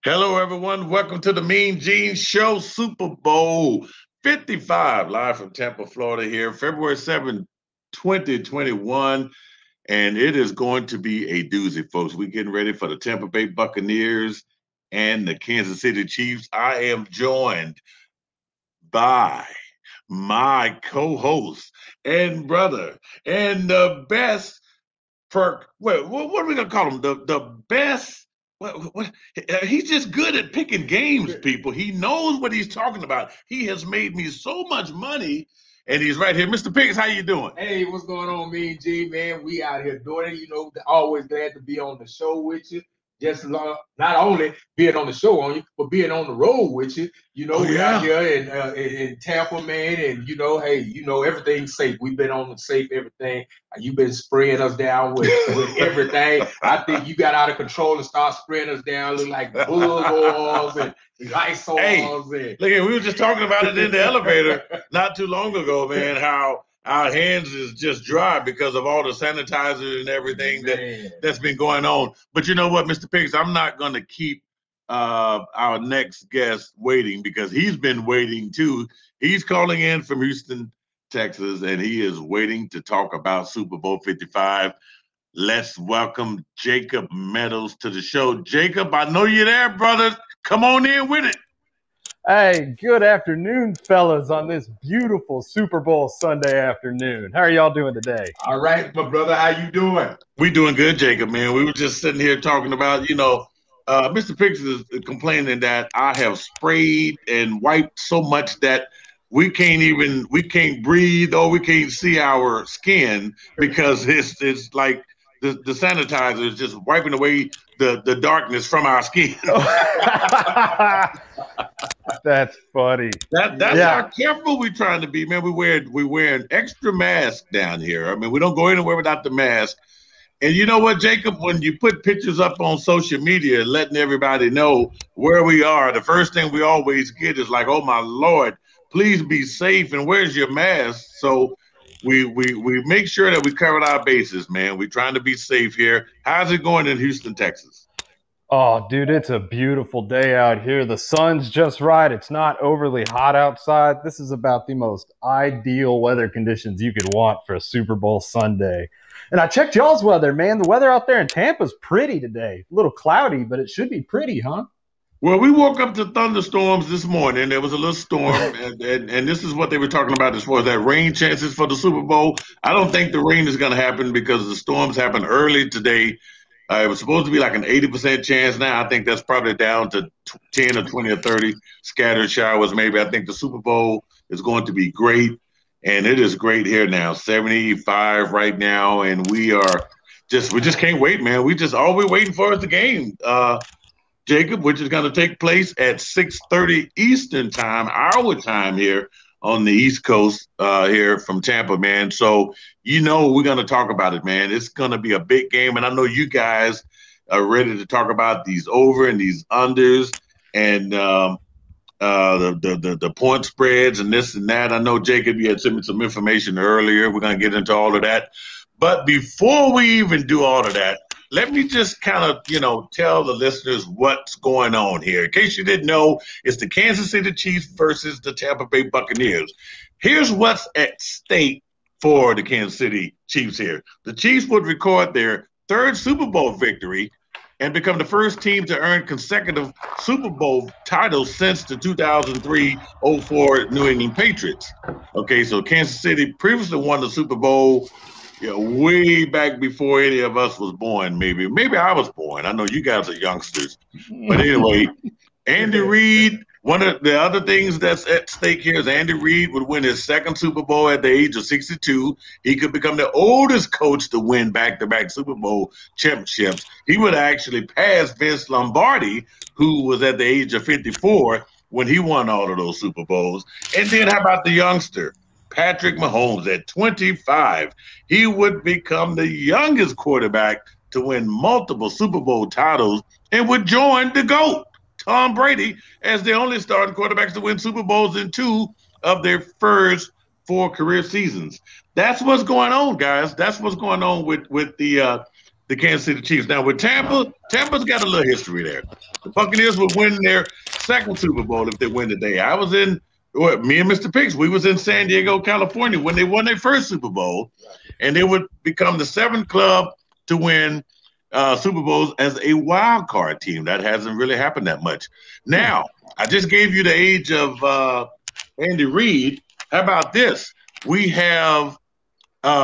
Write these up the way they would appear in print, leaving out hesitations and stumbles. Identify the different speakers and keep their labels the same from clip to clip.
Speaker 1: Hello, everyone. Welcome to the MeanGene Show, Super Bowl 55, live from Tampa, Florida here, February 7th, 2021. And it is going to be a doozy, folks. We're getting ready for the Tampa Bay Buccaneers and the Kansas City Chiefs. I am joined by my co-host and brother and the best perk. Wait, what are we going to call him? The best. He's just good at picking games, people. He knows what he's talking about. He has made me so much money, and he's right here. Mr. Pickens, how you doing?
Speaker 2: Hey, what's going on, MeanGene, man? We out here doing it. You know, always glad to be on the show with you. Just not only being on the show on you, but being on the road with you. You know, we out here in Tampa, man, and hey, everything's safe. We've been on the safe, everything. You've been spraying us down with everything. I think you got out of control and start spraying us down, look like bug oils and Lysol.
Speaker 1: Hey, look, we were just talking about it in the elevator not too long ago, man. How our hands is just dry because of all the sanitizer and everything that's been going on. But you know what, Mr. Pickens, I'm not going to keep our next guest waiting because he's been waiting too. He's calling in from Houston, Texas, and he is waiting to talk about Super Bowl 55. Let's welcome Jacob Meadows to the show. Jacob, I know you're there, brother. Come on in with it.
Speaker 3: Hey, good afternoon, fellas, on this beautiful Super Bowl Sunday afternoon. How are y'all doing today?
Speaker 2: All right, my brother. How you doing?
Speaker 1: We doing good, Jacob, man. We were just sitting here talking about, Mr. Pickens is complaining that I have sprayed and wiped so much that we can't breathe or we can't see our skin because it's like the sanitizer is just wiping away the darkness from our skin.
Speaker 3: That's funny.
Speaker 1: That's how careful we're trying to be, man. We wear an extra mask down here. I mean, we don't go anywhere without the mask. And you know what, Jacob? When you put pictures up on social media, letting everybody know where we are, the first thing we always get is like, "Oh my Lord, please be safe." And where's your mask? So we make sure that we covered our bases, man. We're trying to be safe here. How's it going in Houston, Texas?
Speaker 3: Oh, dude, it's a beautiful day out here. The sun's just right. It's not overly hot outside. This is about the most ideal weather conditions you could want for a Super Bowl Sunday. And I checked y'all's weather, man. The weather out there in Tampa's pretty today. A little cloudy, but it should be pretty, huh?
Speaker 1: Well, we woke up to thunderstorms this morning. There was a little storm, and this is what they were talking about as far as that rain chances for the Super Bowl. I don't think the rain is going to happen because the storms happened early today. It was supposed to be like an 80% chance now. I think that's probably down to 10 or 20 or 30 scattered showers maybe. I think the Super Bowl is going to be great, and it is great here now, 75 right now, and we just can't wait, man. All we're waiting for is the game, Jacob, which is going to take place at 6:30 Eastern time, our time here on the East Coast here from Tampa, man. So, we're going to talk about it, man. It's going to be a big game, and I know you guys are ready to talk about these over and these unders and the point spreads and this and that. I know, Jacob, you had sent me some information earlier. We're going to get into all of that. But before we even do all of that, let me just kind of, tell the listeners what's going on here. In case you didn't know, it's the Kansas City Chiefs versus the Tampa Bay Buccaneers. Here's what's at stake for the Kansas City Chiefs here. The Chiefs would record their third Super Bowl victory and become the first team to earn consecutive Super Bowl titles since the 2003-04 New England Patriots. Okay, so Kansas City previously won the Super Bowl way back before any of us was born, maybe. Maybe I was born. I know you guys are youngsters. But anyway, Andy Reid, one of the other things that's at stake here is Andy Reid would win his second Super Bowl at the age of 62. He could become the oldest coach to win back-to-back Super Bowl championships. He would actually pass Vince Lombardi, who was at the age of 54 when he won all of those Super Bowls. And then how about the youngster? Patrick Mahomes at 25. He would become the youngest quarterback to win multiple Super Bowl titles and would join the GOAT, Tom Brady, as the only starting quarterbacks to win Super Bowls in 2 of their first 4 career seasons. That's what's going on, guys. That's what's going on with the Kansas City Chiefs. Now with Tampa's got a little history there. The Buccaneers would win their second Super Bowl if they win today. I was in, me and Mr. Picks, we was in San Diego, California when they won their first Super Bowl, and they would become the seventh club to win Super Bowls as a wild card team. That hasn't really happened that much. Now, I just gave you the age of Andy Reid. How about this? We have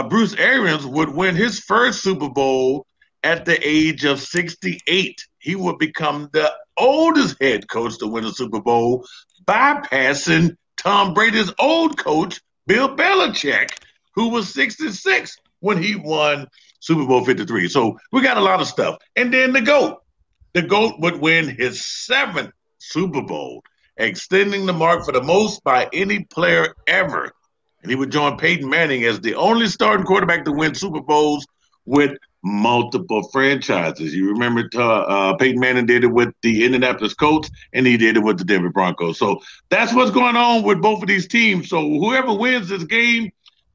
Speaker 1: Bruce Arians would win his first Super Bowl at the age of 68. He would become the oldest head coach to win a Super Bowl, bypassing Tom Brady's old coach, Bill Belichick, who was 66 when he won Super Bowl 53. So we got a lot of stuff. And then the GOAT. The GOAT would win his seventh Super Bowl, extending the mark for the most by any player ever. And he would join Peyton Manning as the only starting quarterback to win Super Bowls with multiple franchises. You remember Peyton Manning did it with the Indianapolis Colts, and he did it with the Denver Broncos. So that's what's going on with both of these teams. So whoever wins this game,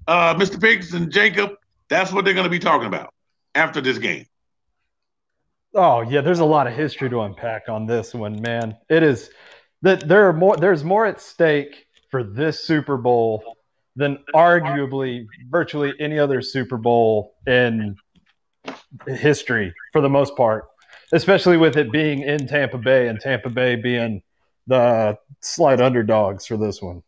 Speaker 1: Mr. Picks and Jacob, that's what they're going to be talking about after this game.
Speaker 3: Oh, yeah, there's a lot of history to unpack on this one, man. It is that there's more at stake for this Super Bowl than arguably virtually any other Super Bowl in history for the most part, especially with it being in Tampa Bay and Tampa Bay being the slight underdogs for this one.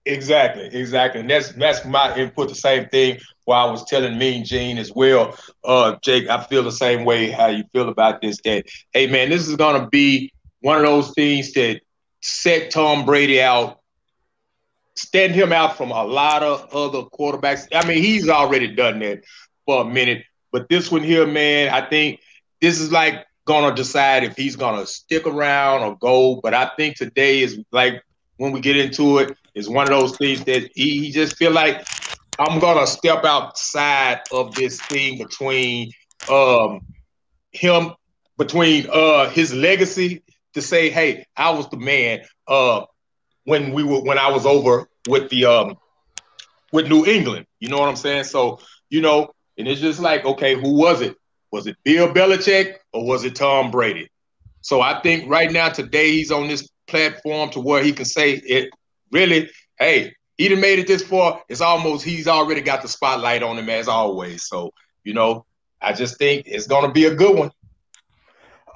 Speaker 2: Exactly. And that's my input, the same thing while I was telling MeanGene as well. Jake, I feel the same way how you feel about this, that, hey, man, this is going to be one of those things that set Tom Brady out, stand him out from a lot of other quarterbacks. I mean, he's already done that for a minute. But this one here, man, I think this is like going to decide if he's going to stick around or go. But I think today is like, when we get into it, is one of those things that he just feel like, I'm going to step outside of this thing between his legacy to say, hey, I was the man when I was over with the with New England. You know what I'm saying? So, and it's just like, okay, who was it? Was it Bill Belichick or was it Tom Brady? So I think right now, today, he's on this platform to where he can say it really, hey, he done made it this far. It's almost, he's already got the spotlight on him as always. So, I just think it's going to be a good one.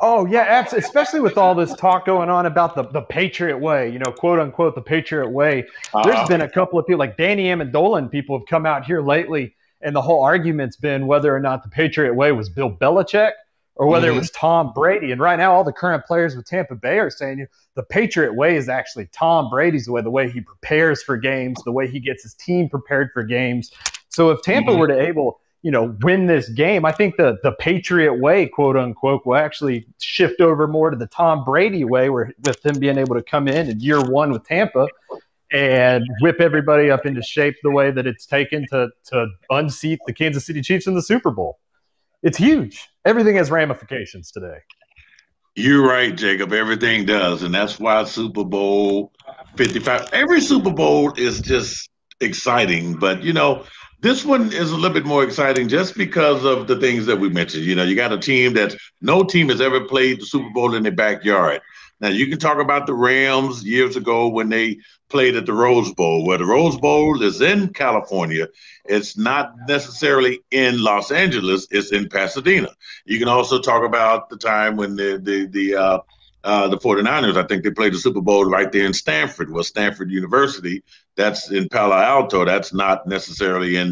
Speaker 3: Oh, yeah, especially with all this talk going on about the Patriot way, quote unquote, the Patriot way. There's been a couple of people like Danny Amendola and people have come out here lately, and the whole argument's been whether or not the Patriot way was Bill Belichick or whether it was Tom Brady. And right now, all the current players with Tampa Bay are saying the Patriot way is actually Tom Brady's way, the way he prepares for games, the way he gets his team prepared for games. So if Tampa were to able, win this game, I think the Patriot way, quote unquote, will actually shift over more to the Tom Brady way, where with him being able to come in year one with Tampa and whip everybody up into shape the way that it's taken to unseat the Kansas City Chiefs in the Super Bowl. It's huge. Everything has ramifications today.
Speaker 1: You're right, Jacob. Everything does. And that's why Super Bowl 55, every Super Bowl is just exciting. But, this one is a little bit more exciting just because of the things that we mentioned. You got a team that no team has ever played the Super Bowl in their backyard. Now, you can talk about the Rams years ago when they played at the Rose Bowl, where the Rose Bowl is in California. It's not necessarily in Los Angeles. It's in Pasadena. You can also talk about the time when the 49ers, I think they played the Super Bowl right there in Stanford. Well, Stanford University, that's in Palo Alto. That's not necessarily at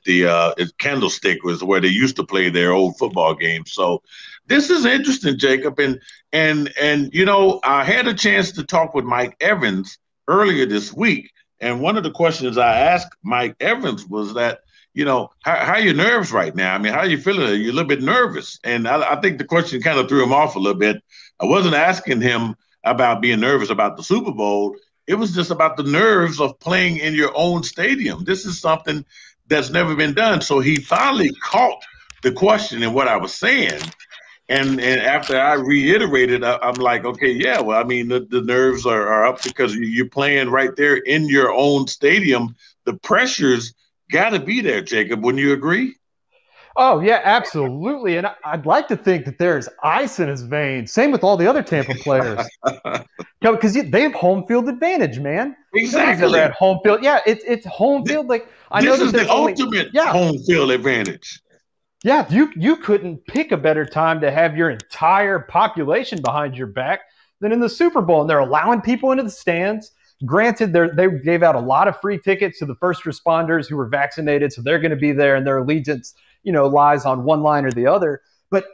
Speaker 1: the Candlestick was where they used to play their old football games. So this is interesting, Jacob. And I had a chance to talk with Mike Evans earlier this week. And one of the questions I asked Mike Evans was that, how are your nerves right now? I mean, how are you feeling? Are you a little bit nervous? And I think the question kind of threw him off a little bit. I wasn't asking him about being nervous about the Super Bowl. It was just about the nerves of playing in your own stadium. This is something that's never been done. So he finally caught the question and what I was saying. And after I reiterated, I'm like, okay, yeah, well, I mean, the nerves are up because you're playing right there in your own stadium. The pressure's got to be there, Jacob. Wouldn't you agree?
Speaker 3: Oh, yeah, absolutely. And I'd like to think that there's ice in his veins. Same with all the other Tampa players. Because they have home field advantage, man. Nobody's ever
Speaker 1: Exactly.
Speaker 3: had home field. Yeah, it's home field. Like, I know
Speaker 1: This
Speaker 3: that
Speaker 1: is the
Speaker 3: there's only
Speaker 1: ultimate home field advantage.
Speaker 3: Yeah, you couldn't pick a better time to have your entire population behind your back than in the Super Bowl. And they're allowing people into the stands. Granted, they gave out a lot of free tickets to the first responders who were vaccinated, so they're going to be there, and their allegiance, lies on one line or the other. But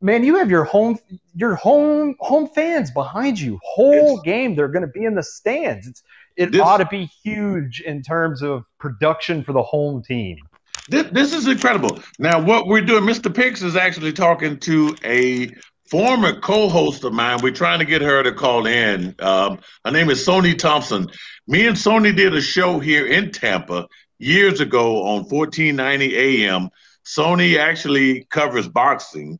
Speaker 3: man, you have your home fans behind you whole game. They're going to be in the stands. It ought to be huge in terms of production for the home team.
Speaker 1: This is incredible. Now, what we're doing, Mr. Picks is actually talking to a former co-host of mine. We're trying to get her to call in. Her name is Sonee Thompson. Me and Sonee did a show here in Tampa years ago on 1490 AM. Sonee actually covers boxing.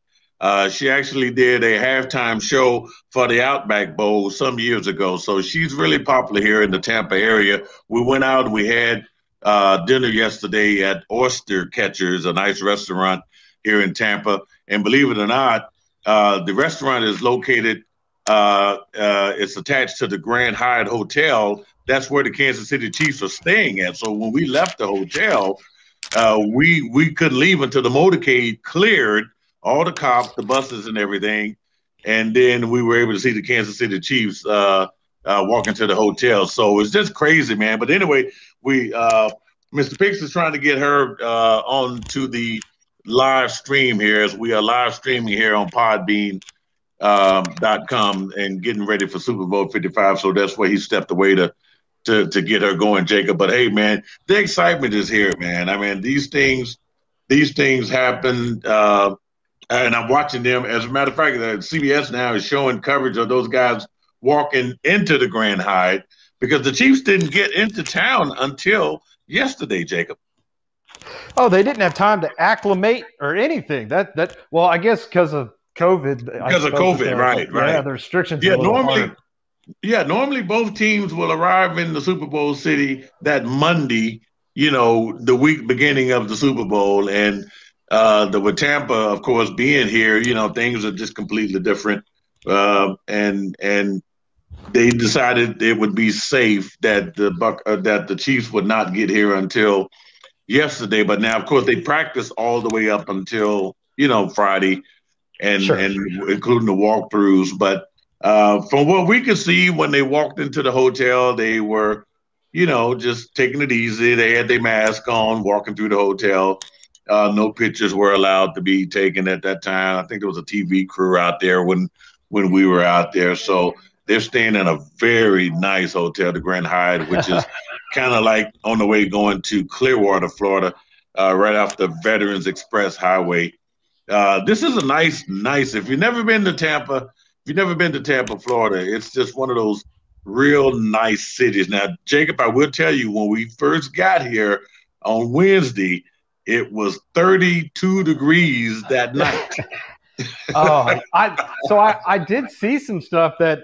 Speaker 1: She actually did a halftime show for the Outback Bowl some years ago. So she's really popular here in the Tampa area. We went out and we had dinner yesterday at Oyster Catchers, a nice restaurant here in Tampa. And believe it or not, the restaurant is located, it's attached to the Grand Hyatt Hotel. That's where the Kansas City Chiefs are staying at. So when we left the hotel, we couldn't leave until the motorcade cleared, all the cops, the buses and everything. And then we were able to see the Kansas City Chiefs walk into the hotel. So it's just crazy, man. But anyway, Mr. Picks is trying to get her on to the live stream here, as we are live streaming here on Podbean.com and getting ready for Super Bowl 55. So that's where he stepped away to get her going, Jacob. But hey, man, the excitement is here, man. I mean, these things happen, and I'm watching them. As a matter of fact, CBS now is showing coverage of those guys walking into the Grand Hyatt, because the Chiefs didn't get into town until yesterday, Jacob.
Speaker 3: Oh, they didn't have time to acclimate or anything. Well, I guess because of COVID.
Speaker 1: Because of COVID, right.
Speaker 3: Yeah, the restrictions.
Speaker 1: Normally both teams will arrive in the Super Bowl city that Monday, the week beginning of the Super Bowl. And with Tampa, of course, being here, things are just completely different. And they decided it would be safe that the Chiefs would not get here until yesterday. But now, of course, they practiced all the way up until Friday, and including the walkthroughs. But from what we could see, when they walked into the hotel, they were, just taking it easy. They had their mask on, walking through the hotel. No pictures were allowed to be taken at that time. I think there was a TV crew out there when we were out there. So they're staying in a very nice hotel, the Grand Hyatt, which is kind of like on the way going to Clearwater, Florida, right off the Veterans Express Highway. This is a nice. If you've never been to Tampa, Florida, it's just one of those real nice cities. Now, Jacob, I will tell you, when we first got here on Wednesday, it was 32 degrees that night.
Speaker 3: I did see some stuff that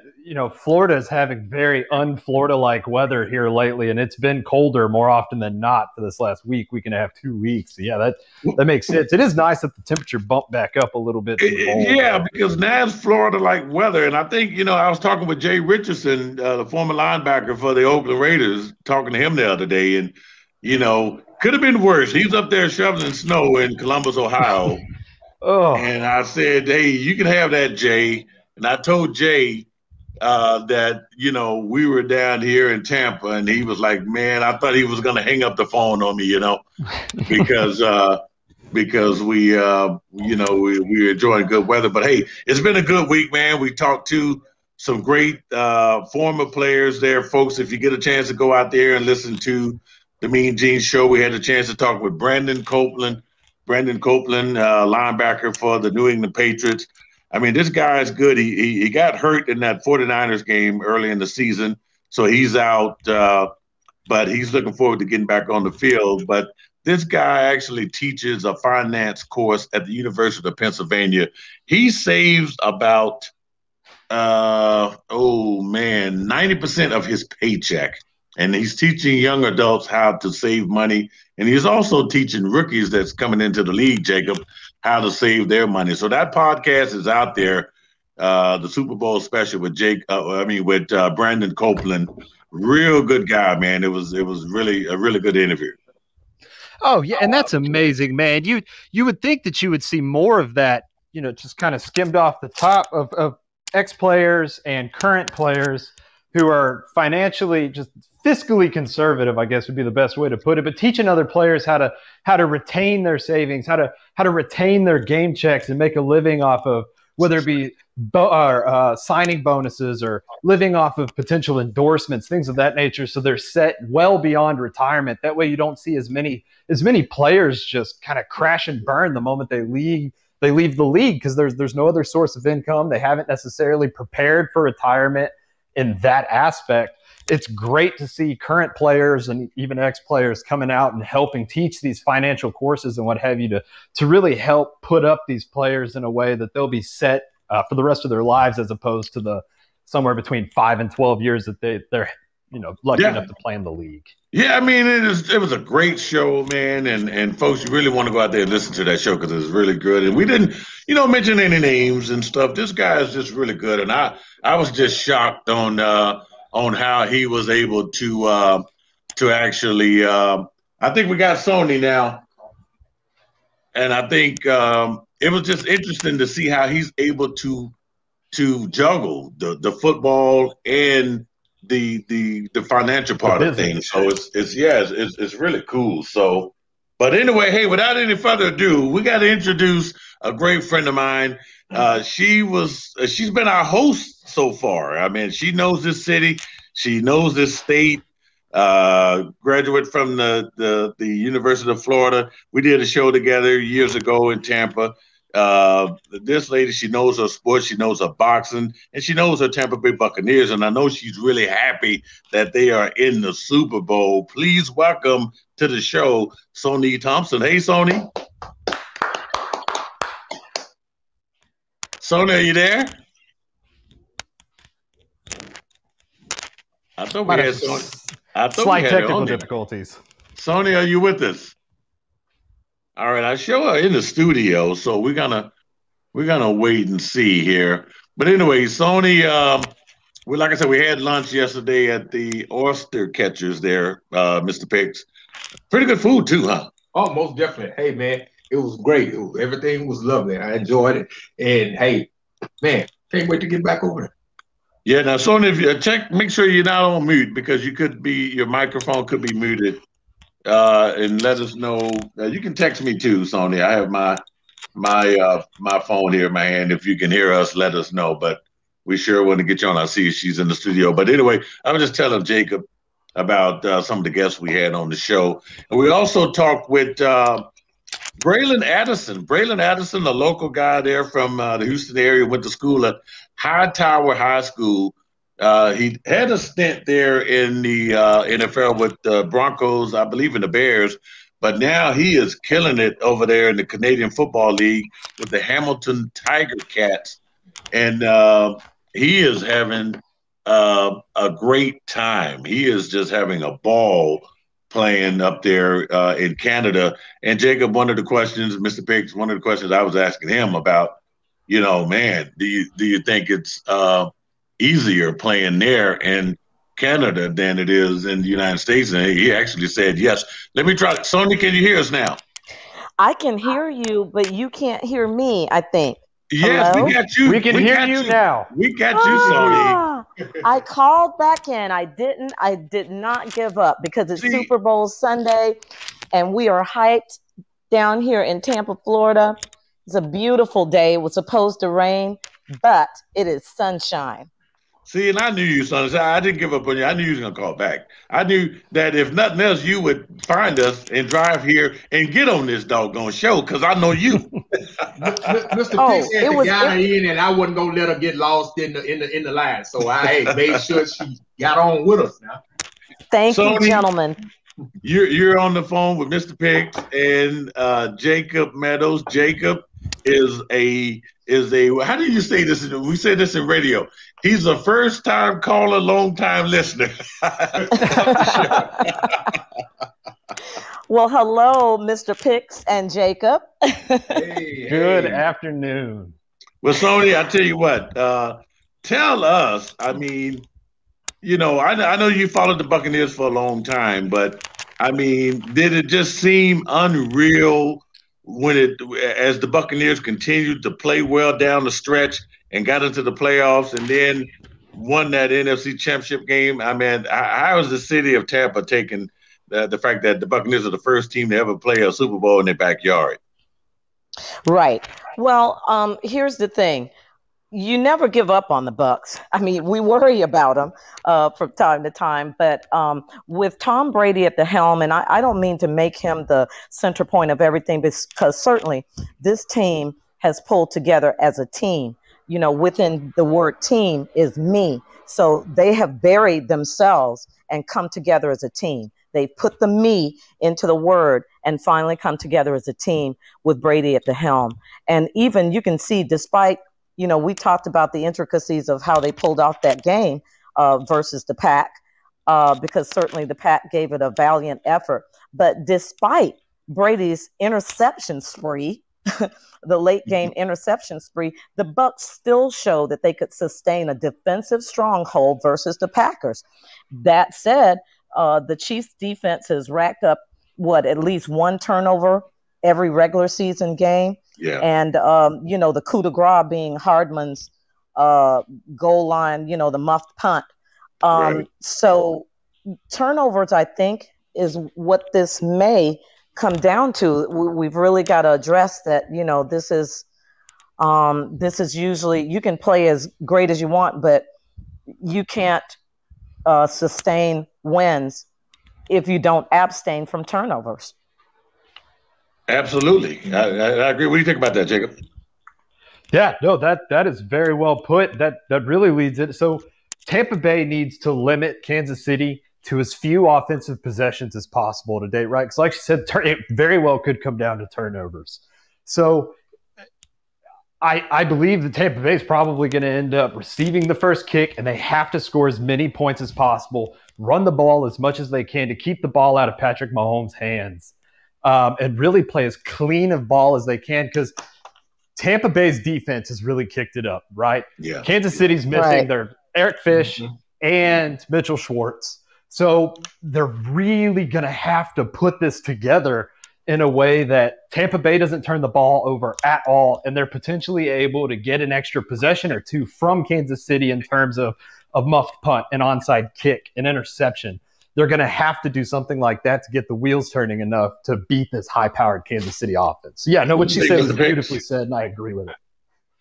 Speaker 3: Florida is having very un-Florida-like weather here lately, and it's been colder more often than not for this last week and a half, 2 weeks. So yeah, that makes sense. It is nice that the temperature bumped back up a little bit.
Speaker 1: Because now it's Florida-like weather, and I think I was talking with Jay Richardson, the former linebacker for the Oakland Raiders, talking to him the other day, and could have been worse. He's up there shoveling snow in Columbus, Ohio. And I said, hey, you can have that, Jay. And I told Jay that, we were down here in Tampa, and he was like, man, I thought he was going to hang up the phone on me, because we we're enjoying good weather. But hey, it's been a good week, man. We talked to some great former players there, folks. If you get a chance to go out there and listen to the MeanGene Show, we had a chance to talk with Brandon Copeland, linebacker for the New England Patriots. I mean, this guy is good. He got hurt in that 49ers game early in the season, so he's out, but he's looking forward to getting back on the field. But this guy actually teaches a finance course at the University of Pennsylvania. He saves about 90% of his paycheck and he's teaching young adults how to save money. And he's also teaching rookies that's coming into the league, Jacob, how to save their money. So that podcast is out there, the Super Bowl special with Brandon Copeland. Real good guy, man. It was really a really good interview.
Speaker 3: Oh yeah, and that's amazing, man. You would think that you would see more of that, just kind of skimmed off the top of ex-players and current players who are financially, just fiscally conservative, I guess would be the best way to put it, but teaching other players how to retain their savings, how to retain their game checks and make a living off of, whether it be signing bonuses or living off of potential endorsements, things of that nature. So they're set well beyond retirement. That way you don't see as many players just kind of crash and burn the moment they leave the league, because there's no other source of income. They haven't necessarily prepared for retirement in that aspect. It's great to see current players and even ex-players coming out and helping teach these financial courses and what have you to really help put up these players in a way that they'll be set for the rest of their lives, as opposed to the somewhere between 5 and 12 years that they're lucky enough to play in the league.
Speaker 1: Yeah, I mean, it was a great show, man, and folks, you really want to go out there and listen to that show because it's really good. And we didn't, mention any names and stuff. This guy is just really good, and I was just shocked on how he was able to actually. I think we got Sonee now, and I think it was just interesting to see how he's able to juggle the football and the financial part of things. So it's really cool. So, but anyway, hey, without any further ado, we got to introduce a great friend of mine. She's been our host so far. I mean, she knows this city, she knows this state. Graduate from the University of Florida. We did a show together years ago in Tampa. This lady, she knows her sports, she knows her boxing, and she knows her Tampa Bay Buccaneers. And I know she's really happy that they are in the Super Bowl. Please welcome to the show, Sonee Thompson. Hey, Sonee. Sonee, are you there? I thought we had
Speaker 3: slight technical difficulties.
Speaker 1: Sonee, are you with us? All right, I show her in the studio, so we're gonna wait and see here. But anyway, Sonee, like I said, we had lunch yesterday at the Oyster Catchers there, Mr. Picks. Pretty good food too, huh?
Speaker 2: Oh, most definitely. Hey, man, it was great. Everything was lovely. I enjoyed it, and hey, man, can't wait to get back over there.
Speaker 1: Yeah, now Sonee, if you make sure you're not on mute, because your microphone could be muted. And let us know. You can text me too, Sonee. I have my phone here in my hand. If you can hear us, let us know. But we sure want to get you on. I see she's in the studio. But anyway, I was just telling Jacob about some of the guests we had on the show. And we also talked with Braylon Addison. Braylon Addison, a local guy there from the Houston area, went to school at Hightower High School. He had a stint there in the NFL with the Broncos, I believe in the Bears, but now he is killing it over there in the Canadian Football League with the Hamilton Tiger Cats. And he is having a great time. He is just having a ball playing up there in Canada. And Jacob, one of the questions, Mr. Picks, one of the questions I was asking him about, man, do you think it's easier playing there in Canada than it is in the United States? And he actually said yes. Let me try. Sonee, can you hear us now?
Speaker 4: I can hear you, but you can't hear me, I think.
Speaker 1: Yes,
Speaker 4: hello?
Speaker 1: we got you.
Speaker 3: We can hear you now.
Speaker 1: We got you, Sonee.
Speaker 4: I called back in. I did not give up, because it's Super Bowl Sunday and we are hyped down here in Tampa, Florida. It's a beautiful day. It was supposed to rain, but it is sunshine.
Speaker 1: See, and I knew you, son. I didn't give up on you. I knew you was going to call back. I knew that if nothing else, you would find us and drive here and get on this doggone show, because I know you.
Speaker 2: Mr. Picks had to got her in, and I wasn't going to let her get lost in the line. So I made sure she got on with us now.
Speaker 4: Thank you, gentlemen.
Speaker 1: You're on the phone with Mr. Picks and Jacob Meadows. Jacob, is a how do you say this? We say this in radio. He's a first time caller, long time listener.
Speaker 4: Well, hello, Mr. Pix and Jacob.
Speaker 3: Good afternoon.
Speaker 1: Well, Sonee, I tell you what, tell us, I mean, I know you followed the Buccaneers for a long time, but I mean, did it just seem unreal as the Buccaneers continued to play well down the stretch and got into the playoffs and then won that NFC Championship game? I mean, how was the city of Tampa taking the fact that the Buccaneers are the first team to ever play a Super Bowl in their backyard?
Speaker 4: Right. Well, here's the thing. You never give up on the Bucs. I mean, we worry about them from time to time, but with Tom Brady at the helm, and I don't mean to make him the center point of everything, because certainly this team has pulled together as a team. Within the word team is me. So they have buried themselves and come together as a team. They put the me into the word and finally come together as a team with Brady at the helm. And even you can see, despite we talked about the intricacies of how they pulled off that game versus the Pack, because certainly the Pack gave it a valiant effort. But despite Brady's interception spree, the late game interception spree, the Bucs still showed that they could sustain a defensive stronghold versus the Packers. That said, the Chiefs defense has racked up at least one turnover every regular season game.
Speaker 1: Yeah.
Speaker 4: And, the coup de grace being Hardman's goal line, the muffed punt.
Speaker 1: Right.
Speaker 4: So turnovers, I think, is what this may come down to. We've really got to address that, this is usually, you can play as great as you want, but you can't sustain wins if you don't abstain from turnovers.
Speaker 1: Absolutely. I agree. What do you think about that, Jacob?
Speaker 3: Yeah, no, that is very well put. That really leads it. So Tampa Bay needs to limit Kansas City to as few offensive possessions as possible today, right? Because like you said, it very well could come down to turnovers. So I believe that Tampa Bay is probably going to end up receiving the first kick, and they have to score as many points as possible, run the ball as much as they can to keep the ball out of Patrick Mahomes' hands. And really play as clean of ball as they can, because Tampa Bay's defense has really kicked it up, right?
Speaker 1: Yeah.
Speaker 3: Kansas City's missing their Eric Fish and Mitchell Schwartz. So they're really going to have to put this together in a way that Tampa Bay doesn't turn the ball over at all, and they're potentially able to get an extra possession or two from Kansas City in terms of muffed punt, an onside kick, an interception. They're going to have to do something like that to get the wheels turning enough to beat this high-powered Kansas City offense. So, yeah, no, what you said was beautifully said, and I agree with it.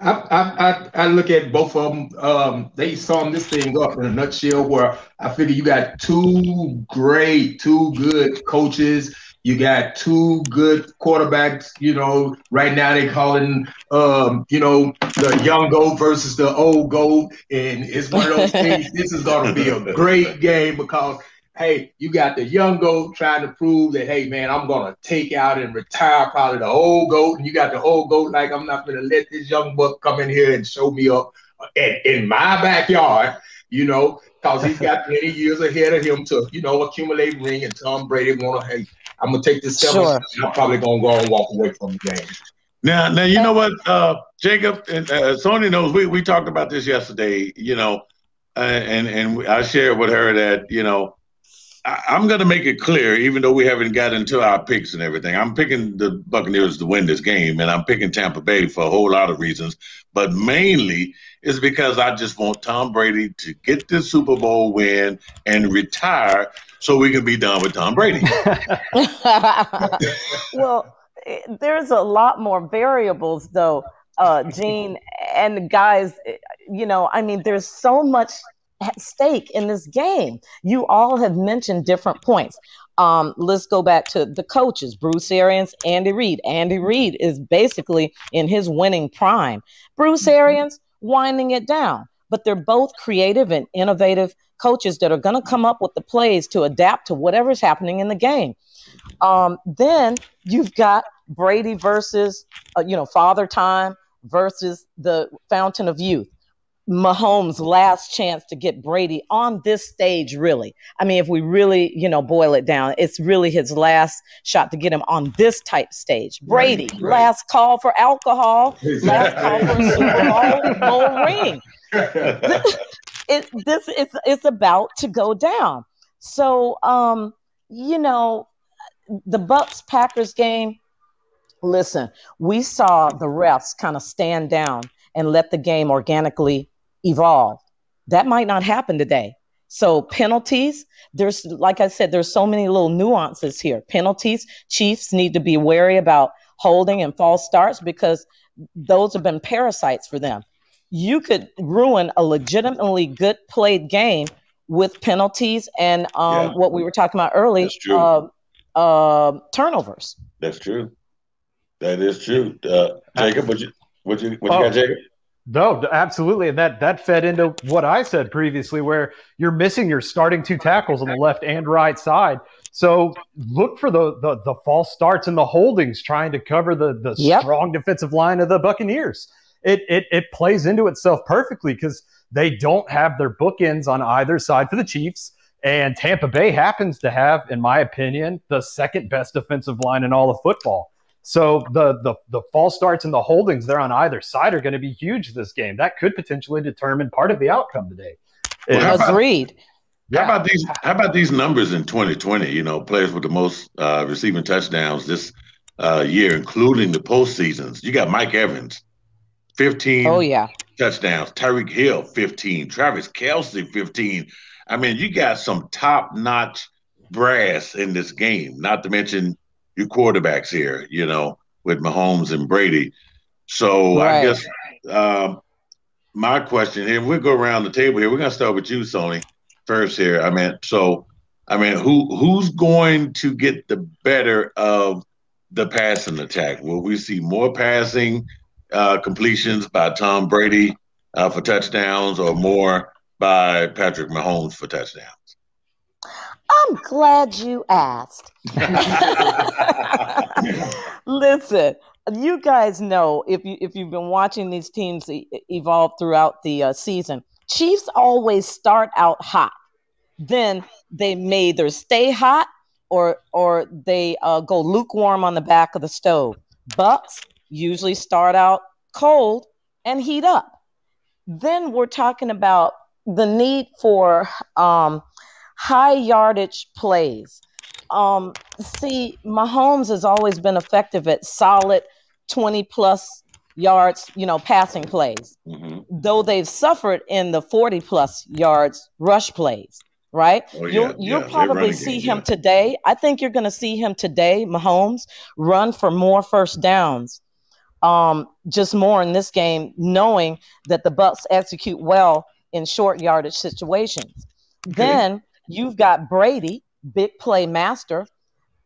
Speaker 2: I look at both of them. They sum this thing up in a nutshell, where I figure you got two good coaches. You got two good quarterbacks. Right now they calling, the young goat versus the old goat, and it's one of those things. This is going to be a great game because, hey, you got the young goat trying to prove that, hey, man, I'm going to take out and retire probably the old goat. And you got the old goat like, I'm not going to let this young buck come in here and show me up in my backyard, because he's got plenty years ahead of him to, accumulate ring. And Tom Brady hey, I'm going to take this 7. Sure. I'm probably going to go and walk away from the game.
Speaker 1: Now, you know what, Jacob and Sonee knows, we talked about this yesterday, and I shared with her that, I'm going to make it clear, even though we haven't gotten into our picks and everything. I'm picking the Buccaneers to win this game, and I'm picking Tampa Bay for a whole lot of reasons. But mainly is because I just want Tom Brady to get this Super Bowl win and retire so we can be done with Tom Brady.
Speaker 4: Well, there's a lot more variables, though, Gene, and guys, there's so much at stake in this game. You all have mentioned different points. Let's go back to the coaches, Bruce Arians, Andy Reid. Andy Reid is basically in his winning prime. Bruce Arians winding it down. But they're both creative and innovative coaches that are going to come up with the plays to adapt to whatever's happening in the game. Then you've got Brady versus, Father Time versus the Fountain of Youth. Mahomes' last chance to get Brady on this stage, really. I mean, if we really, boil it down, it's really his last shot to get him on this type stage. Brady,
Speaker 2: right.
Speaker 4: Last call for alcohol, last call for a Super Bowl ring. It's about to go down. So, the Bucs-Packers game, listen, we saw the refs kind of stand down and let the game organically evolve. That might not happen today. So penalties, like I said, there's so many little nuances here. Penalties, Chiefs need to be wary about holding and false starts because those have been parasites for them. You could ruin a legitimately good played game with penalties and what we were talking about earlier, turnovers.
Speaker 1: That's true. That is true. Jacob, what you got, Jacob?
Speaker 3: No, absolutely. And that fed into what I said previously, where you're missing your starting two tackles on the left and right side. So look for the false starts and the holdings trying to cover the strong defensive line of the Buccaneers. It plays into itself perfectly because they don't have their bookends on either side for the Chiefs. And Tampa Bay happens to have, in my opinion, the second best defensive line in all of football. So the false starts and the holdings there on either side are going to be huge this game. That could potentially determine part of the outcome today.
Speaker 4: Agreed.
Speaker 1: How about these numbers in 2020? Players with the most receiving touchdowns this year, including the postseasons. You got Mike Evans, 15 touchdowns. Tyreek Hill, 15. Travis Kelce, 15. I mean, you got some top-notch brass in this game, not to mention your quarterbacks here, with Mahomes and Brady. So I guess my question here, we'll go around the table here. We're going to start with you, Sonee, first here. Who's going to get the better of the passing attack? Will we see more passing completions by Tom Brady for touchdowns or more by Patrick Mahomes for touchdowns?
Speaker 4: I'm glad you asked. Listen, you guys know if you've been watching these teams evolve throughout the season, Chiefs always start out hot. Then they may either stay hot or they go lukewarm on the back of the stove. Bucs usually start out cold and heat up. Then we're talking about the need for high yardage plays. Mahomes has always been effective at solid 20-plus yards, passing plays, though they've suffered in the 40-plus yards rush plays, right? You'll probably see him today. I think you're going to see him today, Mahomes, run for more first downs, just more in this game, knowing that the Bucs execute well in short yardage situations. Okay. Then you've got Brady, big play master,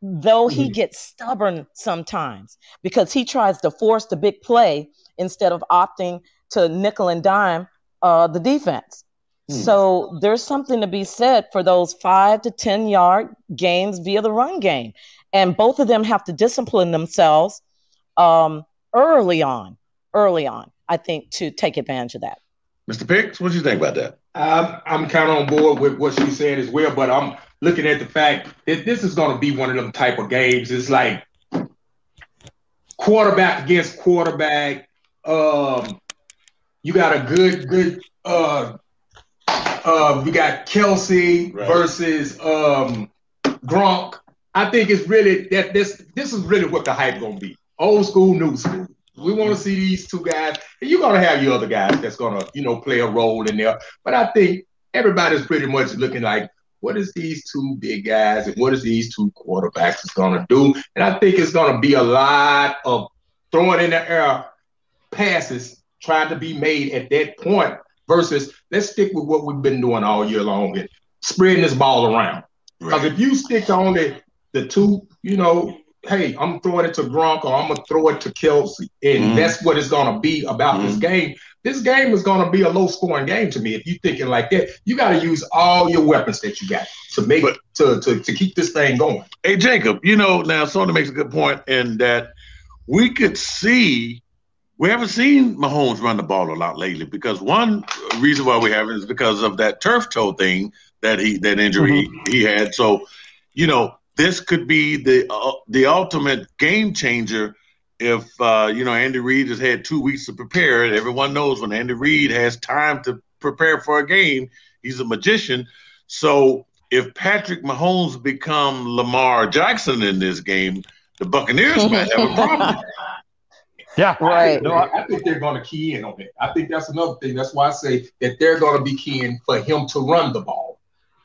Speaker 4: though he gets stubborn sometimes because he tries to force the big play instead of opting to nickel and dime the defense. So there's something to be said for those 5 to 10 yard gains via the run game. And both of them have to discipline themselves early on, I think, to take advantage of that.
Speaker 1: Mr. Picks, what do you think about that?
Speaker 2: I'm kind of on board with what she's saying as well, but I'm looking at the fact that this is going to be one of them type of games. It's like quarterback against quarterback. You got a good. You got Kelce versus Gronk. I think it's really that this is really what the hype going to be. Old school, new school. We want to see these two guys, and you're going to have your other guys that's going to, play a role in there. But I think everybody's pretty much looking like, what is these two big guys and what is these two quarterbacks is going to do? And I think it's going to be a lot of throwing in the air passes trying to be made at that point versus let's stick with what we've been doing all year long and spreading this ball around. Because if you stick to only the two, hey, I'm throwing it to Gronk or I'm going to throw it to Kelce. And that's what it's going to be about this game. This game is going to be a low-scoring game to me. If you're thinking like that, you got to use all your weapons that you got to make to keep this thing going.
Speaker 1: Hey, Jacob, now Sonee makes a good point in that we could see. We haven't seen Mahomes run the ball a lot lately because one reason why we haven't is because of that turf toe thing that injury he had. So, this could be the ultimate game changer if Andy Reid has had 2 weeks to prepare. Everyone knows when Andy Reid has time to prepare for a game, he's a magician. So if Patrick Mahomes become Lamar Jackson in this game, the Buccaneers might have a problem.
Speaker 3: Yeah,
Speaker 4: right.
Speaker 2: I think they're going to key in on it. I think that's another thing. That's why I say that they're going to be keying for him to run the ball.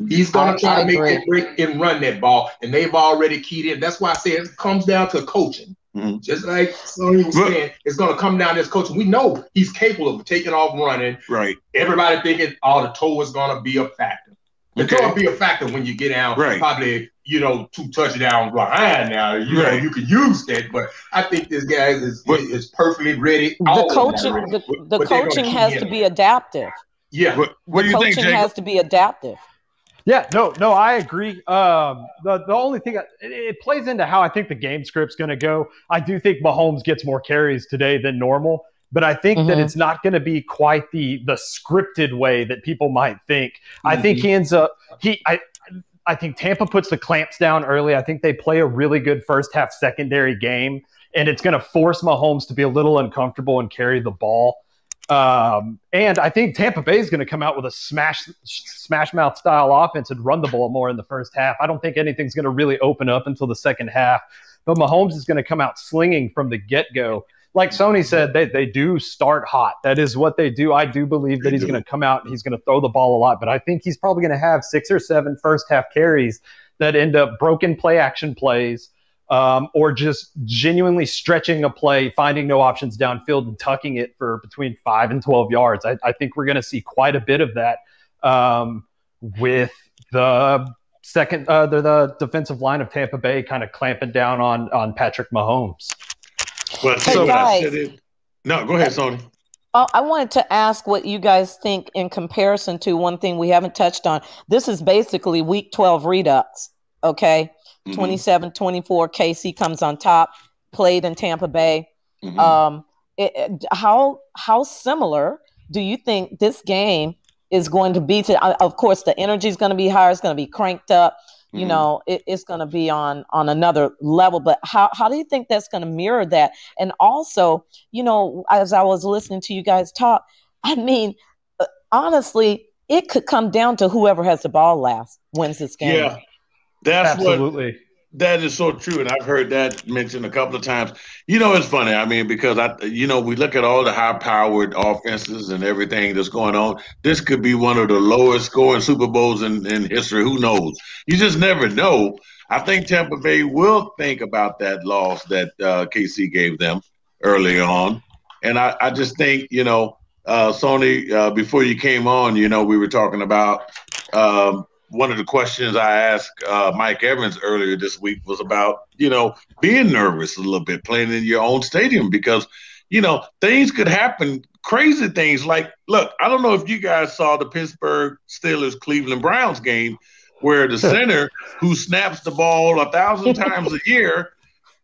Speaker 2: He's going to try to make that break and run that ball, and they've already keyed in. That's why I say it comes down to coaching. Mm-hmm. Just like Sonee was saying, it's going to come down to his coaching. We know he's capable of taking off running.
Speaker 1: Right.
Speaker 2: Everybody thinking, the toe is going to be a factor. It's going to be a factor when you get down, probably, 2 touchdowns behind now. You can use that, but I think this guy is perfectly ready.
Speaker 4: The coaching has to be adaptive.
Speaker 1: Yeah. What do you think, Jacob?
Speaker 4: Coaching has to be adaptive.
Speaker 3: Yeah, no, I agree. The only thing, it plays into how I think the game script's going to go. I do think Mahomes gets more carries today than normal, but I think that it's not going to be quite the scripted way that people might think. I think he ends up I think Tampa puts the clamps down early. I think they play a really good first half secondary game, and it's going to force Mahomes to be a little uncomfortable and carry the ball. And I think Tampa Bay is going to come out with a smash mouth style offense and run the ball more in the first half. I don't think anything's going to really open up until the second half, but Mahomes is going to come out slinging from the get-go. Like Sonee said, they do start hot. That is what they do. I do believe that he's going to come out and he's going to throw the ball a lot, but I think he's probably going to have 6 or 7 first half carries that end up broken play action plays, or just genuinely stretching a play, finding no options downfield and tucking it for between 5 and 12 yards. I think we're going to see quite a bit of that with the defensive line of Tampa Bay kind of clamping down on Patrick Mahomes.
Speaker 1: Well,
Speaker 4: hey, guys,
Speaker 1: no, go ahead, Sonee.
Speaker 4: I wanted to ask what you guys think in comparison to one thing we haven't touched on. This is basically Week 12 redux, okay? 27-24, KC comes on top, played in Tampa Bay. How similar do you think this game is going to be to? Of course, the energy is going to be higher. It's going to be cranked up. It's going to be on another level. But how do you think that's going to mirror that? And also, as I was listening to you guys talk, I mean, honestly, it could come down to whoever has the ball last wins this game.
Speaker 1: Yeah. That's
Speaker 3: absolutely.
Speaker 1: That is so true, and I've heard that mentioned a couple of times. It's funny. I mean, because we look at all the high-powered offenses and everything that's going on. This could be one of the lowest-scoring Super Bowls in history. Who knows? You just never know. I think Tampa Bay will think about that loss that KC gave them early on, and I just think Sonee, before you came on, we were talking about. One of the questions I asked Mike Evans earlier this week was about, being nervous a little bit, playing in your own stadium because, things could happen, crazy things. Like, look, I don't know if you guys saw the Pittsburgh Steelers Cleveland Browns game where the center who snaps the ball 1,000 times a year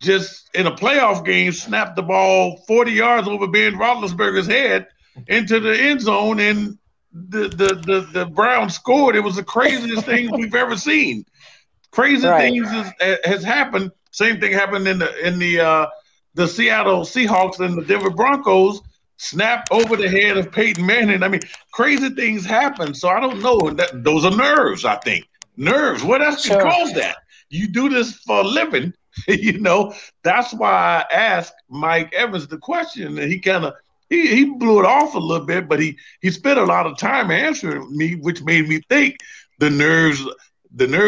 Speaker 1: just in a playoff game snapped the ball 40 yards over Ben Roethlisberger's head into the end zone, and the Browns scored. It was the craziest thing we've ever seen. Crazy things has happened. Same thing happened in the Seattle Seahawks and the Denver Broncos. Snap over the head of Peyton Manning. I mean, crazy things happen. So I don't know. Those are nerves, I think. Nerves. What else can cause that? You do this for a living. That's why I asked Mike Evans the question, and he kind of He blew it off a little bit, but he spent a lot of time answering me, which made me think the nerves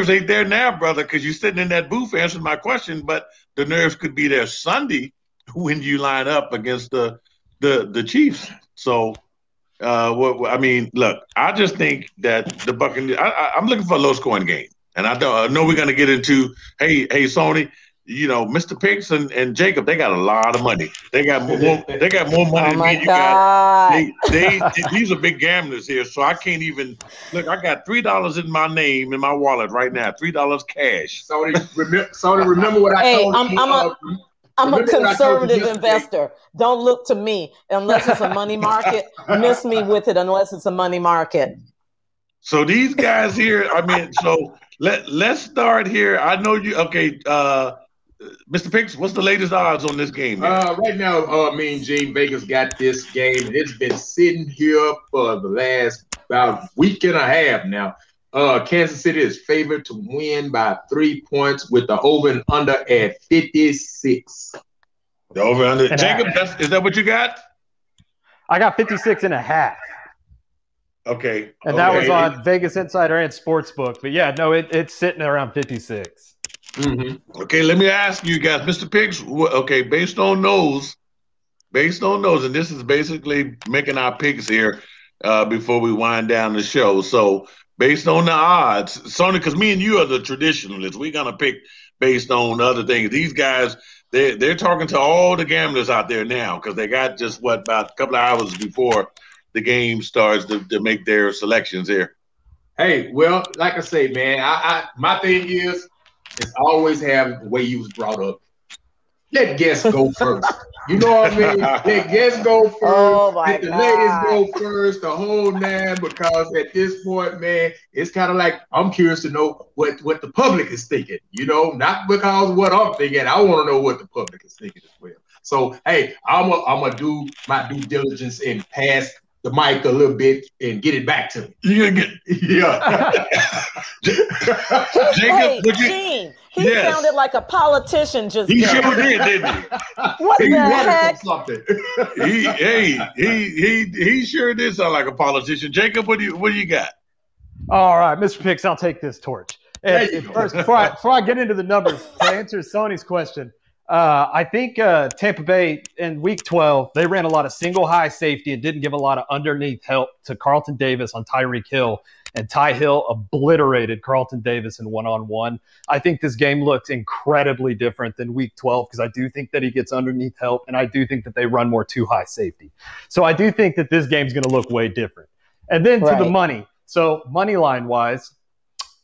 Speaker 1: ain't there now, brother, because you're sitting in that booth answering my question, but the nerves could be there Sunday when you line up against the Chiefs. So, look, I just think that the Buccaneers. I'm looking for a low-scoring game, and I know we're going to get into. Hey, Sonee. Mr. Picks and Jacob, they got a lot of money. They got more money than me. You got. These are big gamblers here, so I can't even look. I got $3 in my name in my wallet right now. $3 cash.
Speaker 2: Sonee, remember what I told you.
Speaker 4: I'm a conservative investor. Don't look to me unless it's a money market. Miss me with it unless it's a money market.
Speaker 1: So these guys here, I mean, so let's start here. I know you. Okay, Mr. Picks, what's the latest odds on this game?
Speaker 2: Right now, MeanGene, Vegas got this game, and it's been sitting here for the last about week and a half now. Kansas City is favored to win by 3 points with the over and under at 56.
Speaker 1: The over under. Jacob, is that what you got?
Speaker 3: I got 56.5.
Speaker 1: Okay.
Speaker 3: And that was on Vegas Insider and Sportsbook. But yeah, no, it's sitting around 56.
Speaker 1: Mm-hmm. Okay, let me ask you guys, Mr. Picks. Okay, based on those, and this is basically making our picks here before we wind down the show. So, based on the odds, Sonee, because me and you are the traditionalists, we're gonna pick based on other things. These guys, they're talking to all the gamblers out there now because they got just about a couple of hours before the game starts to make their selections here.
Speaker 2: Hey, well, like I say, man, my thing is always have the way you was brought up. Let guests go first. You know what I mean? Let guests go first.
Speaker 4: Oh my
Speaker 2: Let the ladies go first, the whole nine, because at this point, man, it's kind of like I'm curious to know what the public is thinking, you know, not because what I'm thinking. I want to know what the public is thinking as well. So, hey, I'm gonna do my due diligence and pass the mic a little bit and get it back to me.
Speaker 1: You're gonna get
Speaker 4: Jacob, Gene, he sounded like a politician just
Speaker 1: He sure did, didn't he?
Speaker 4: What the heck?
Speaker 1: He sure did sound like a politician. Jacob, what do you got?
Speaker 3: All right, Mr. Picks, I'll take this torch. First, before I get into the numbers, to answer Sonee's question, I think Tampa Bay in Week 12, they ran a lot of single high safety and didn't give a lot of underneath help to Carlton Davis on Tyreek Hill. And Ty Hill obliterated Carlton Davis in one-on-one. I think this game looks incredibly different than Week 12 because I do think that he gets underneath help, and I do think that they run more too high safety. So I do think that this game's going to look way different. And then to the money. So money line-wise,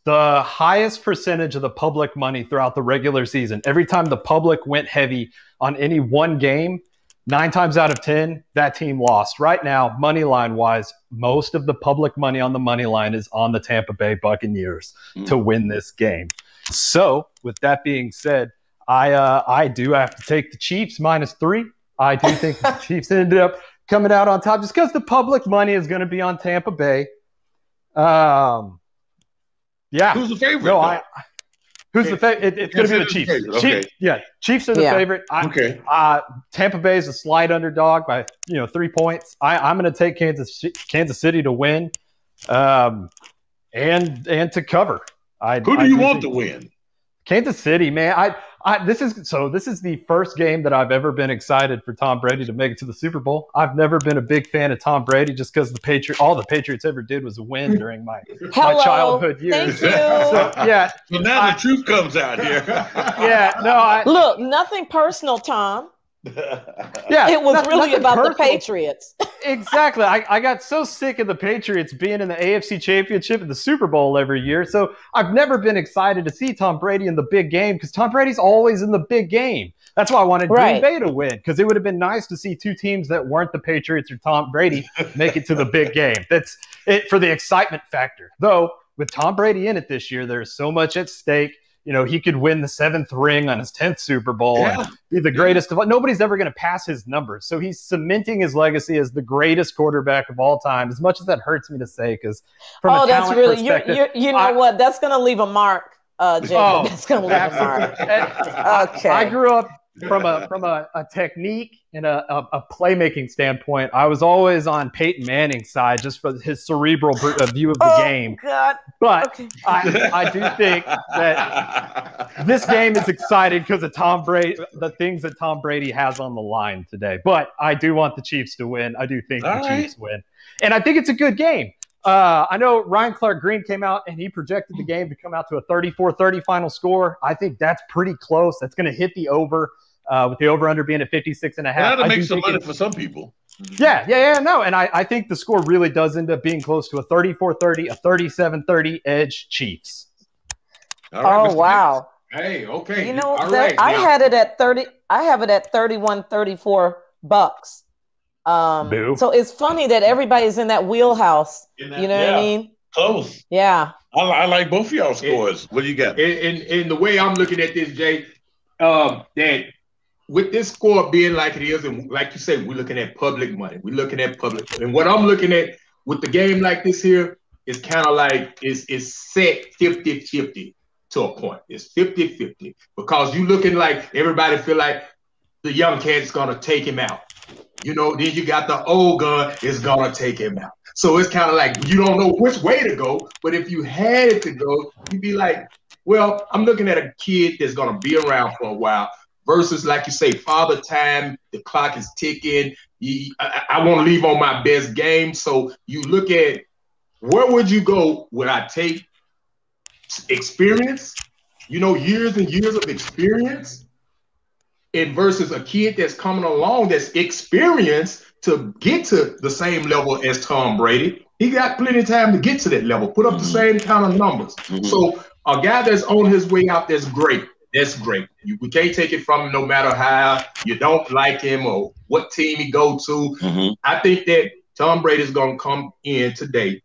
Speaker 3: the highest percentage of the public money throughout the regular season, every time the public went heavy on any one game, 9 times out of 10, that team lost. Right now, money line wise, most of the public money on the money line is on the Tampa Bay Buccaneers to win this game. So with that being said, I do have to take the Chiefs -3. I do think the Chiefs ended up coming out on top just because the public money is going to be on Tampa Bay. Yeah.
Speaker 1: Who's the favorite?
Speaker 3: No, who's the favorite? It's going to be the Chiefs.
Speaker 1: Okay.
Speaker 3: Chiefs are the favorite. Tampa Bay is a slight underdog by 3 points. I'm going to take Kansas City to win, and to cover.
Speaker 1: Who do you want to win?
Speaker 3: Kansas City, man. This is the first game that I've ever been excited for Tom Brady to make it to the Super Bowl. I've never been a big fan of Tom Brady just because all the Patriots ever did was win during my childhood years.
Speaker 4: Thank you.
Speaker 1: So now the truth comes out here.
Speaker 4: Look, nothing personal, Tom. It was really about the Patriots.
Speaker 3: Exactly. I got so sick of the Patriots being in the AFC Championship and the Super Bowl every year. So I've never been excited to see Tom Brady in the big game because Tom Brady's always in the big game. That's why I wanted Green Bay to win, because it would have been nice to see two teams that weren't the Patriots or Tom Brady make it to the big game. That's it for the excitement factor. Though with Tom Brady in it this year, there's so much at stake. He could win the 7th ring on his 10th Super Bowl and be the greatest of all. Nobody's ever going to pass his numbers. So he's cementing his legacy as the greatest quarterback of all time, as much as that hurts me to say, because from a talent perspective.
Speaker 4: You know what? That's going to leave a mark, Jacob. That's going to leave a mark. Okay.
Speaker 3: I grew up from a technique and a playmaking standpoint. I was always on Peyton Manning's side just for his cerebral view of the game.
Speaker 4: God.
Speaker 3: But I do think that this game is exciting because of Tom Brady, the things that Tom Brady has on the line today. But I do want the Chiefs to win. I do think the Chiefs win. And I think it's a good game. I know Ryan Clark Green came out and he projected the game to come out to a 34-30 final score. I think that's pretty close. That's going to hit the over, with the over-under being at 56.5.
Speaker 1: That'll make some money for some people.
Speaker 3: No. And I think the score really does end up being close to a 34-30, a 37-30 edge Chiefs.
Speaker 1: All right,
Speaker 4: wow.
Speaker 2: Hey, okay.
Speaker 4: You know,
Speaker 2: all right.
Speaker 4: I
Speaker 2: Now,
Speaker 4: had it at 30. I have it at 31, 34 bucks. So it's funny that everybody's in that wheelhouse. You know what I mean?
Speaker 1: Close.
Speaker 4: Yeah.
Speaker 1: I like both of y'all scores. What do you got?
Speaker 2: And the way I'm looking at this, Jay, that with this score being like it is, and like you said, we're looking at public money. We're looking at public money. And what I'm looking at with the game like this here is kind of like it's set 50-50 to a point. It's 50-50 because you looking like everybody feel like the young cat's gonna take him out. You know, then you got the old gun is gonna take him out. So it's kind of like you don't know which way to go. But if you had it to go, you'd be like, well, I'm looking at a kid that's gonna be around for a while versus, like you say, father time, the clock is ticking. I want to leave on my best game. So you look at where would you go? Would I take experience, years and years of experience, and versus a kid that's coming along that's experienced to get to the same level as Tom Brady? He got plenty of time to get to that level, put up the same kind of numbers. So a guy that's on his way out, that's great. That's great. We can't take it from him no matter how you don't like him or what team he go to. I think that Tom Brady is going to come in today.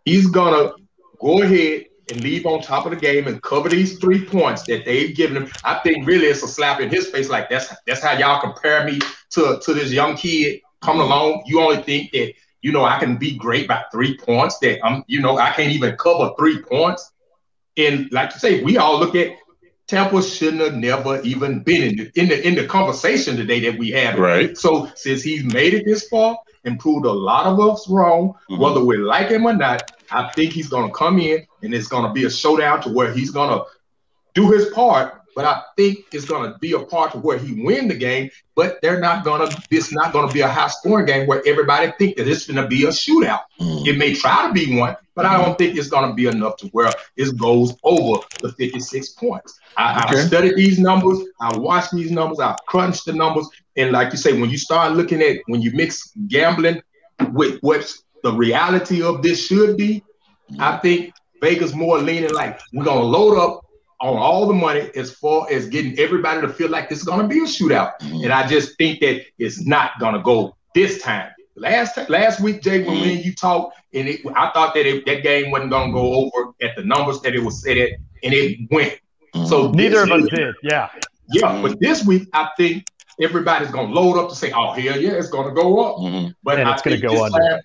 Speaker 2: He's going to go ahead and leave on top of the game and cover these 3 points that they've given him. I think really it's a slap in his face. Like that's how y'all compare me to this young kid coming along. You only think that, I can be great by 3 points, that I can't even cover 3 points. And like you say, we all look at Tampa shouldn't have never even been in the conversation today that we had.
Speaker 1: Right.
Speaker 2: So since he's made it this far and proved a lot of us wrong, whether we like him or not, I think he's going to come in and it's going to be a showdown to where he's going to do his part. But I think it's going to be a part to where he win the game. But it's not going to be a high scoring game where everybody think that it's going to be a shootout. It may try to be one, but I don't think it's going to be enough to where it goes over the 56 points. I studied these numbers. I watched these numbers. I crunched the numbers. And like you say, when you start looking at, when you mix gambling with what's the reality of this should be, I think Vegas more leaning like we're going to load up on all the money as far as getting everybody to feel like this is going to be a shootout. And I just think that it's not going to go this time. Last week, Jay, when me and you talked, and I thought that that game wasn't going to go over at the numbers that it was set at, and it went. So
Speaker 3: neither of us did. Yeah.
Speaker 2: But this week, I think everybody's going to load up to say, oh, hell yeah, it's going to go up. But
Speaker 3: and it's going to go under.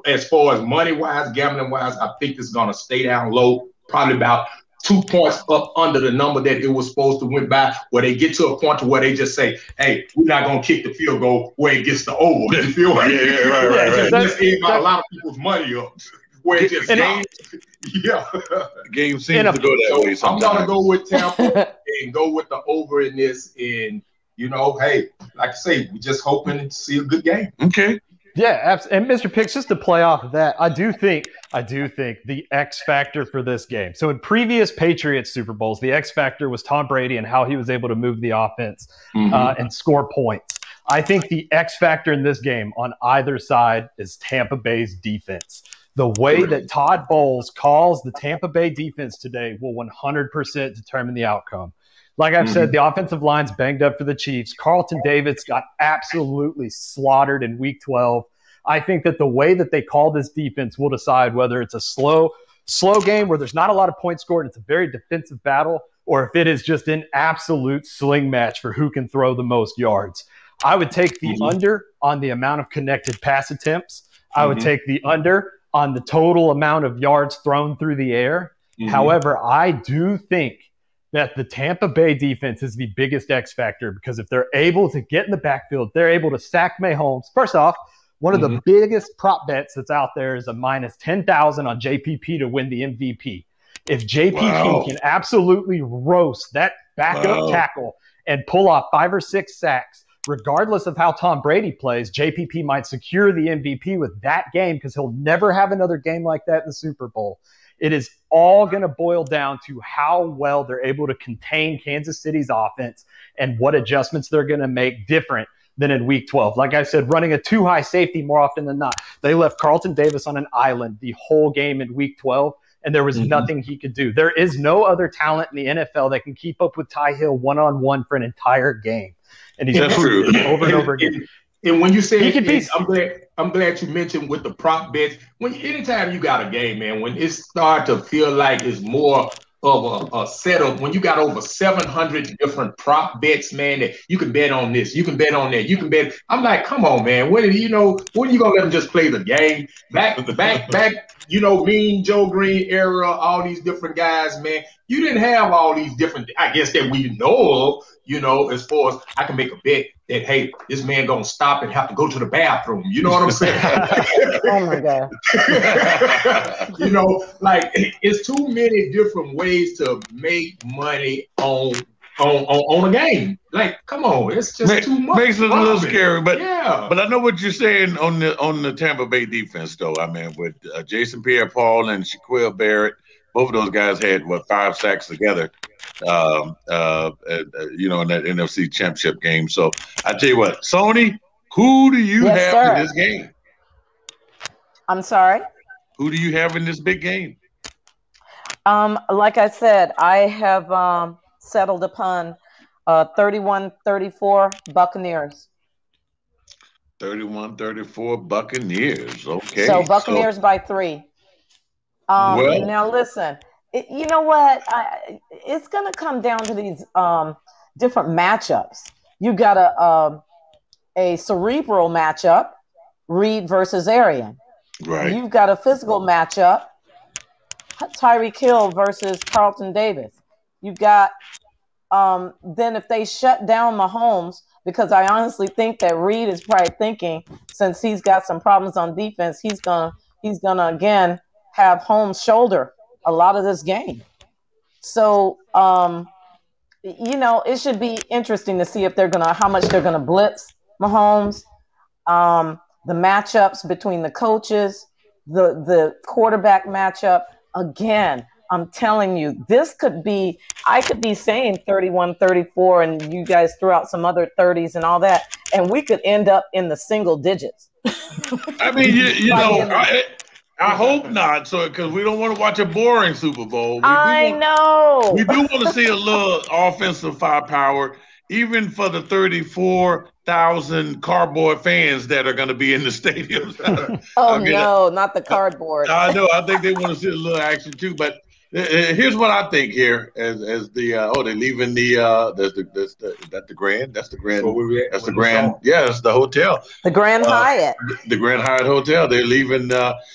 Speaker 2: As far as money-wise, gambling-wise, I think it's going to stay down low, probably about 2 points up under the number that it was supposed to win by, where they get to a point to where they just say, hey, we're not going to kick the field goal where it gets to over. You feel like?
Speaker 1: Right.
Speaker 2: That's a lot of people's money up. Where it just
Speaker 1: the game seems to go that way sometimes.
Speaker 2: I'm going to go with Tampa and go with the over in this. And, hey, like I say, we're just hoping to see a good game.
Speaker 1: Okay.
Speaker 3: Yeah, absolutely. And Mr. Picks, just to play off of that, I do think the X factor for this game. So in previous Patriots Super Bowls, the X factor was Tom Brady and how he was able to move the offense and score points. I think the X factor in this game on either side is Tampa Bay's defense. The way that Todd Bowles calls the Tampa Bay defense today will 100% determine the outcome. Like I've said, the offensive line's banged up for the Chiefs. Carlton Davis got absolutely slaughtered in Week 12. I think that the way that they call this defense will decide whether it's a slow game where there's not a lot of points scored and it's a very defensive battle, or if it is just an absolute sling match for who can throw the most yards. I would take the under on the amount of connected pass attempts. I would take the under on the total amount of yards thrown through the air. However, I do think that the Tampa Bay defense is the biggest X factor, because if they're able to get in the backfield, they're able to sack Mahomes. First off, one of the biggest prop bets that's out there is a minus 10,000 on JPP to win the MVP. If JPP can absolutely roast that backup tackle and pull off 5 or 6 sacks, regardless of how Tom Brady plays, JPP might secure the MVP with that game, because he'll never have another game like that in the Super Bowl. It is all going to boil down to how well they're able to contain Kansas City's offense and what adjustments they're going to make different than in Week 12. Like I said, running a too-high safety more often than not. They left Carlton Davis on an island the whole game in Week 12, and there was nothing he could do. There is no other talent in the NFL that can keep up with Ty Hill one-on-one for an entire game. And he's
Speaker 1: true
Speaker 3: over and over again.
Speaker 2: And when you say I'm glad you mentioned with the prop bets. Anytime you got a game, man, when it starts to feel like it's more of a setup, when you got over 700 different prop bets, man, that you can bet on this, you can bet on that, you can bet. I'm like, come on, man. When are you gonna let them just play the game? Back, Mean Joe Green era, all these different guys, man. You didn't have all these different, I guess, that we know of, as far as I can make a bet that, hey, this man gonna stop and have to go to the bathroom. You know what I'm saying?
Speaker 4: Oh my God.
Speaker 2: Like it's too many different ways to make money on a game. Like, come on, it's just too much.
Speaker 1: Makes it a little scary, but
Speaker 2: yeah.
Speaker 1: But I know what you're saying on the Tampa Bay defense, though. I mean, with Jason Pierre-Paul and Shaquille Barrett, both of those guys had 5 sacks together. In that NFC Championship game. So I tell you what, Sonee, who do you have in this game?
Speaker 4: I'm sorry?
Speaker 1: Who do you have in this big game?
Speaker 4: Like I said, I have settled upon 31-34 Buccaneers.
Speaker 1: 31-34 Buccaneers. Okay.
Speaker 4: So Buccaneers by 3. Now listen. You know what? It's going to come down to these different matchups. You got a cerebral matchup, Reed versus Arian.
Speaker 1: Right.
Speaker 4: You've got a physical matchup, Tyreek Hill versus Carlton Davis. You've got then if they shut down Mahomes, because I honestly think that Reed is probably thinking, since he's got some problems on defense, he's gonna again have Holmes' shoulder a lot of this game. So, it should be interesting to see if how much they're gonna blitz Mahomes, the matchups between the coaches, the quarterback matchup. Again, I'm telling you, I could be saying 31-34 and you guys threw out some other 30s and all that, and we could end up in the single digits.
Speaker 1: I mean, I hope not, because we don't want to watch a boring Super Bowl.
Speaker 4: I know.
Speaker 1: We do want to see a little offensive firepower, even for the 34,000 cardboard fans that are going to be in the stadium.
Speaker 4: Not the cardboard.
Speaker 1: I know. I think they want to see a little action too. But here's what I think here: as they're leaving that's the Grand. That's the Grand. That's the Grand. Yeah, that's the hotel.
Speaker 4: The Grand Hyatt.
Speaker 1: The Grand Hyatt Hotel. They're leaving.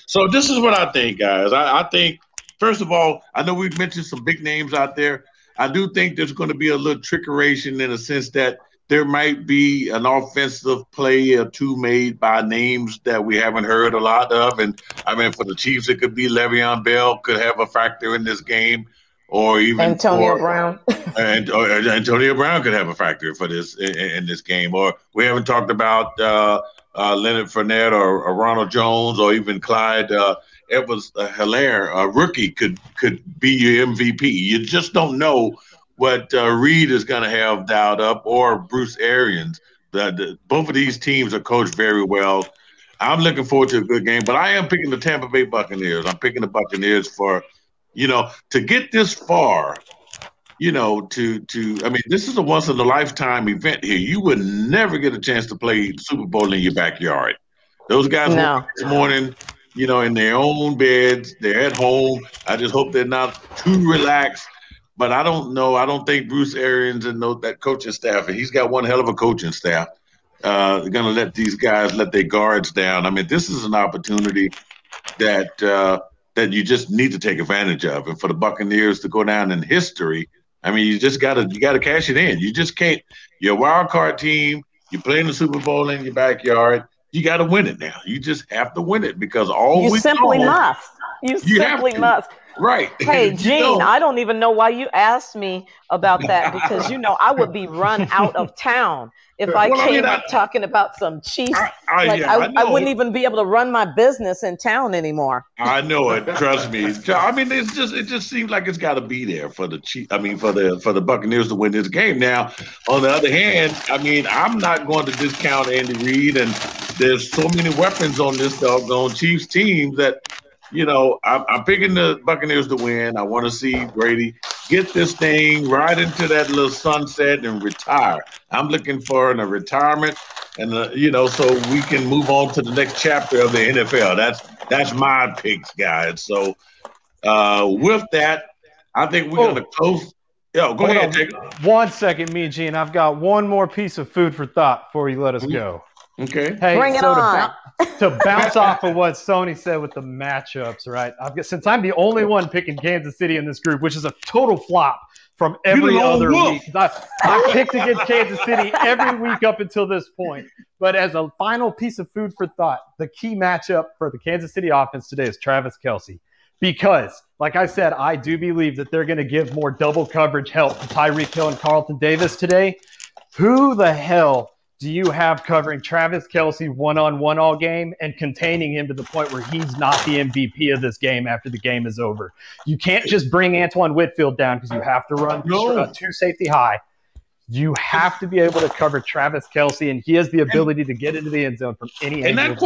Speaker 1: So this is what I think, guys. I think, first of all, I know we've mentioned some big names out there. I do think there's going to be a little trickeration in a sense that there might be an offensive play or two made by names that we haven't heard a lot of. And I mean, for the Chiefs, it could be Le'Veon Bell could have a factor in this game, or even
Speaker 4: Antonio Brown.
Speaker 1: Or Antonio Brown could have a factor for this in this game. Or we haven't talked about Leonard Fournette or Ronald Jones or even Clyde Edwards-Helaire, a rookie, could be your MVP. You just don't know what Reed is going to have dialed up, or Bruce Arians. Both of these teams are coached very well. I'm looking forward to a good game, but I am picking the Tampa Bay Buccaneers. I'm picking the Buccaneers for, to get this far, I mean, this is a once-in-a-lifetime event here. You would never get a chance to play Super Bowl in your backyard. Those guys woke up this morning, in their own beds. They're at home. I just hope they're not too relaxed. But I don't know. I don't think Bruce Arians and that coaching staff, and he's got one hell of a coaching staff, they're going to let these guys let their guards down. I mean, this is an opportunity that you just need to take advantage of. And for the Buccaneers to go down in history, I mean, you got to cash it in. You just can't. You're a wild card team. You're playing the Super Bowl in your backyard. You got to win it now. You just have to win it because
Speaker 4: you simply must. You simply must.
Speaker 1: Right.
Speaker 4: Hey, Gene, I don't even know why you asked me about that, because I would be run out of town if I came up talking about some Chiefs. I wouldn't even be able to run my business in town anymore.
Speaker 1: I know it. Trust me. I mean, it just seems like it's got to be there for the Chiefs. I mean, for the Buccaneers to win this game. Now, on the other hand, I mean, I'm not going to discount Andy Reid, and there's so many weapons on this doggone Chiefs team that you know, I'm picking the Buccaneers to win. I want to see Brady get this thing right into that little sunset and retire. I'm looking for a retirement, and you know, so we can move on to the next chapter of the NFL. That's my picks, guys. So with that, I think we're going to close. Yo, go ahead, Jacob.
Speaker 3: 1 second, MeanGene. I've got one more piece of food for thought before you let us go.
Speaker 1: Okay.
Speaker 3: Hey,
Speaker 4: bring it on.
Speaker 3: To bounce off of what Sonee said with the matchups, right? Since I'm the only one picking Kansas City in this group, which is a total flop from every other week. I picked against Kansas City every week up until this point. But as a final piece of food for thought, the key matchup for the Kansas City offense today is Travis Kelce. Because, like I said, I do believe that they're going to give more double coverage help to Tyreek Hill and Carlton Davis today. Who the hell do you have covering Travis Kelce one-on-one all game and containing him to the point where he's not the MVP of this game after the game is over? You can't just bring Antoine Whitfield down because you have to run two safety high. You have to be able to cover Travis Kelce, and he has the ability to get into the end zone from any angle.
Speaker 1: And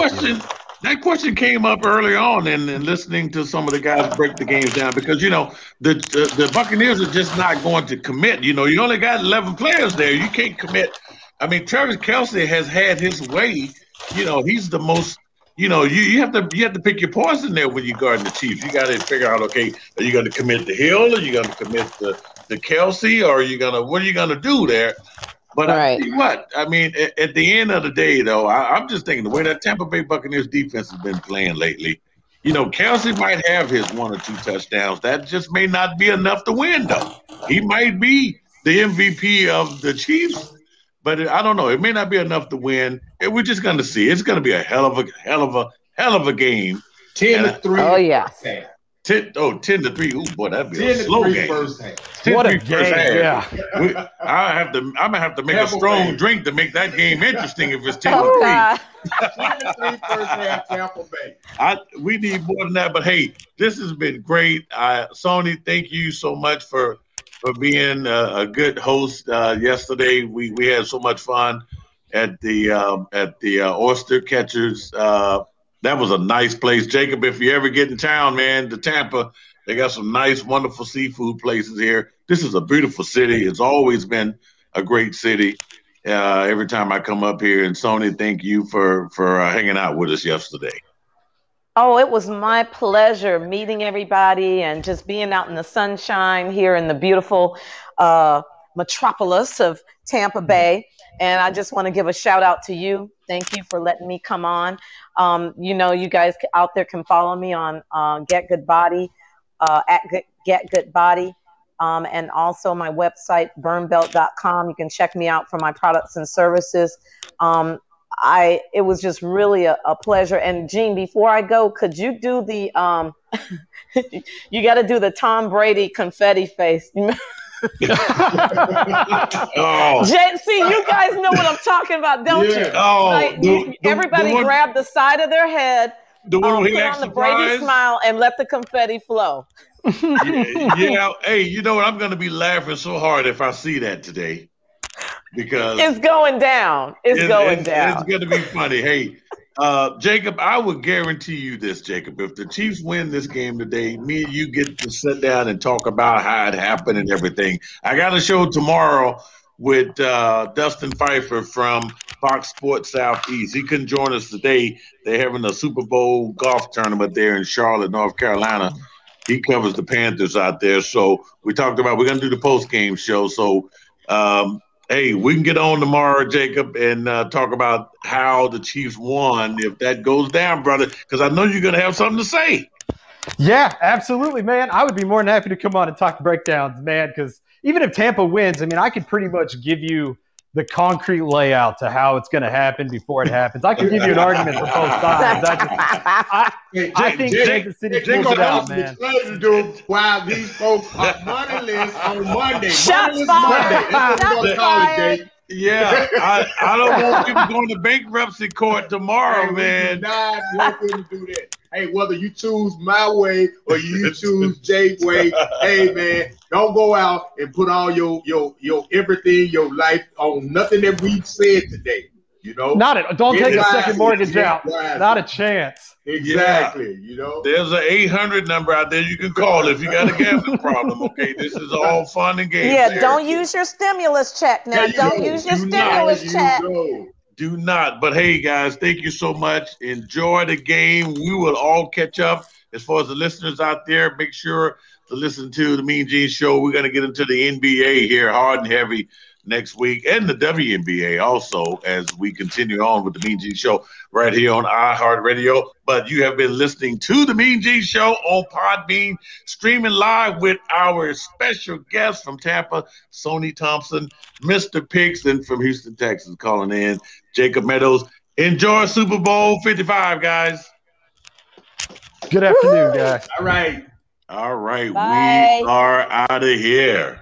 Speaker 1: that question came up early on in listening to some of the guys break the games down because, you know, the Buccaneers are just not going to commit. You know, you only got 11 players there. You can't commit. I mean, Travis Kelce has had his way. You know, he's the most, you know, you have to pick your poison there when you're guarding the Chiefs. You got to figure out, okay, are you going to commit to Hill? Are you going to commit to Kelce? Or what are you going to do there? But I tell you what, I mean, at the end of the day, though, I'm just thinking the way that Tampa Bay Buccaneers defense has been playing lately, you know, Kelce might have his 1 or 2 touchdowns. That just may not be enough to win, though. He might be the MVP of the Chiefs, but I don't know. It may not be enough to win. We're just going to see. It's going to be a hell of a game.
Speaker 2: 10-3.
Speaker 4: Oh yeah.
Speaker 1: 10-3. Ooh, boy, that'd be a slow game.
Speaker 2: First half.
Speaker 3: What a game! Yeah,
Speaker 1: I'm gonna have to make a strong drink to make that game interesting. If it's 10-3,
Speaker 2: 10-3 first half, Tampa Bay.
Speaker 1: We need more than that. But hey, this has been great. Sonee, thank you so much for being a good host. Yesterday, we had so much fun at the Oyster Catchers. That was a nice place. Jacob, if you ever get in town, man, to Tampa, they got some nice, wonderful seafood places here. This is a beautiful city. It's always been a great city every time I come up here. And Sonee, thank you for hanging out with us yesterday.
Speaker 4: Oh, it was my pleasure meeting everybody and just being out in the sunshine here in the beautiful metropolis of Tampa Bay. And I just want to give a shout out to you. Thank you for letting me come on. You know, you guys out there can follow me on Get Good Body, at Get Good Body, and also my website, burnbelt.com. You can check me out for my products and services. It was just really a pleasure. And Gene, before I go, could you do the you got to do the Tom Brady confetti face.
Speaker 1: Oh.
Speaker 4: See, you guys know what I'm talking about, don't you?
Speaker 1: Oh,
Speaker 4: like, everybody grab the side of their head, put on the Brady smile, and let the confetti flow.
Speaker 1: Yeah. Hey, you know what? I'm going to be laughing so hard if I see that today. Because
Speaker 4: it's going down. It's going down.
Speaker 1: It's going to be funny. Hey, Jacob, I would guarantee you this, Jacob. If the Chiefs win this game today, me and you get to sit down and talk about how it happened and everything. I got a show tomorrow with Dustin Pfeiffer from Fox Sports Southeast. He couldn't join us today. They're having a Super Bowl golf tournament there in Charlotte, North Carolina. He covers the Panthers out there. So we talked about we're going to do the post-game show. So, hey, we can get on tomorrow, Jacob, and talk about how the Chiefs won if that goes down, brother, because I know you're going to have something to say.
Speaker 3: Yeah, absolutely, man. I would be more than happy to come on and talk breakdowns, man, because even if Tampa wins, I mean, I could pretty much give you the concrete layout to how it's going to happen before it happens. I could give you an argument for both sides. I think Kansas City pulls it out, man.
Speaker 2: To do while these folks are moneyless on Monday.
Speaker 4: Shots fired.
Speaker 1: Yeah, I don't want people going to bankruptcy court tomorrow, man.
Speaker 2: We do not want them to do that. Hey, whether you choose my way or you choose Jay's way, hey, man, don't go out and put all your everything, your life on nothing that we've said today.
Speaker 3: Don't take a second mortgage out. Not a chance.
Speaker 2: Exactly.
Speaker 1: Yeah.
Speaker 2: You know,
Speaker 1: there's an 800 number out there you can call if you got a gambling problem. Okay, this is all fun and games.
Speaker 4: Yeah, don't use your stimulus check now. Don't use your stimulus check.
Speaker 1: Do not. But hey, guys, thank you so much. Enjoy the game. We will all catch up. As far as the listeners out there, make sure to listen to the MeanGene Show. We're going to get into the NBA here hard and heavy next week, and the WNBA also, as we continue on with the MeanGene Show right here on iHeartRadio. But you have been listening to the MeanGene Show on Podbean, streaming live with our special guest from Tampa, Sonee Thompson, Mr. Pixon from Houston, Texas, calling in, Jacob Meadows. Enjoy Super Bowl 55, guys.
Speaker 3: Good afternoon, guys.
Speaker 2: All right.
Speaker 1: All right.
Speaker 4: Bye.
Speaker 1: We are out of here.